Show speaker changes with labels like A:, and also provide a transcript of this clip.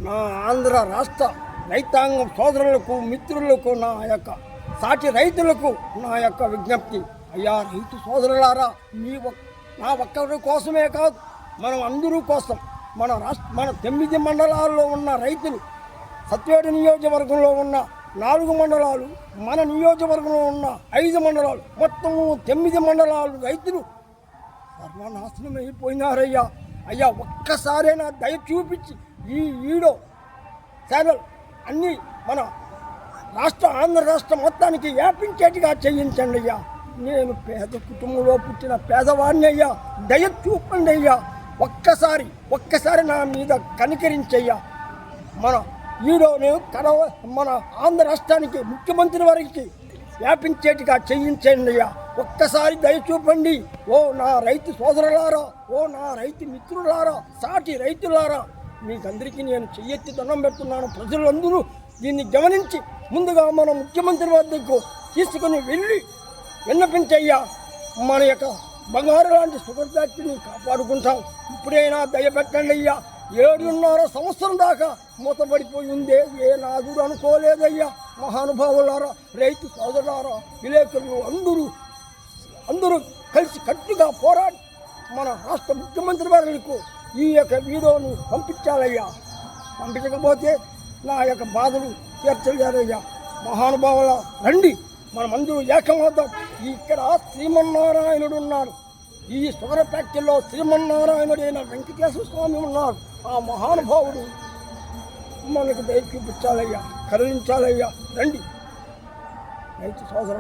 A: నా ఆంధ్ర రాష్ట్ర రైతాంగం సోదరులకు మిత్రులకు నా యొక్క సాటి రైతులకు నా యొక్క విజ్ఞప్తి. అయ్యా రైతు సోదరులారా, నా ఒక్కరి కోసమే కాదు, మనం అందరూ కోసం మన 9 మండలాల్లో ఉన్న రైతులు, సత్యవేట నియోజకవర్గంలో ఉన్న 4 మండలాలు, మన నియోజకవర్గంలో ఉన్న 5 మండలాలు, మొత్తం 9 మండలాలు రైతులు సర్వనాశనం అయిపోయినారయ్యా. అయ్యా ఒక్కసారైనా దయ చూపించి ఈ వీడియో ఛానల్ అన్నీ మన ఆంధ్ర రాష్ట్రం మొత్తానికి వ్యాపించేట్టుగా చేయించండి అయ్యా. నేను పేద కుటుంబంలో పుట్టిన పేదవాడిని అయ్యా, దయ చూపండి అయ్యా. ఒక్కసారి నా మీద కనికరించయ్యా. మన వీడియోని మన ఆంధ్ర రాష్ట్రానికి ముఖ్యమంత్రి వారికి వ్యాపించేట్టుగా చేయించండి అయ్యా. ఒక్కసారి దయ చూపండి. ఓ నా రైతు సోదరులారా, ఓ నా రైతు మిత్రులారా, సాటి రైతులారా, మీకందరికీ నేను చెయ్యెత్తి దండం పెడుతున్నాను. ప్రజలందరూ దీన్ని గమనించి ముందుగా మన ముఖ్యమంత్రి వద్దకు తీసుకుని వెళ్ళి విన్నపించయ్యా. మన యొక్క బంగారు లాంటి షుగర్ ఫ్యాక్టరీని కాపాడుకుంటాం. ఇప్పుడైనా దయపెట్టండి అయ్యా. 7.5 సంవత్సరం దాకా మూతపడిపోయి ఉందే, ఏ నాదుడు అనుకోలేదయ్యా. మహానుభావులారా, రైతు సోదరులారా, విలేకరులు అందరూ కలిసి కట్టుగా పోరాడి మన రాష్ట్ర ముఖ్యమంత్రి వారికి ఈ యొక్క వీడియోను పంపించాలయ్యా. పంపించకపోతే నా యొక్క బాధలు తీర్చలేరయ్యా. మహానుభావుల రండి, మనమందరూ ఏకమవుతాం. ఇక్కడ శ్రీమన్నారాయణుడు ఉన్నాడు. ఈ షుగర్ ఫ్యాక్టరీలో శ్రీమన్నారాయణుడైన వెంకటేశ్వర స్వామి ఉన్నాడు. ఆ మహానుభావుడు మనకు దయ చూపించాలయ్యా, కరుణించాలయ్యా. రండి రైతు సోదరు.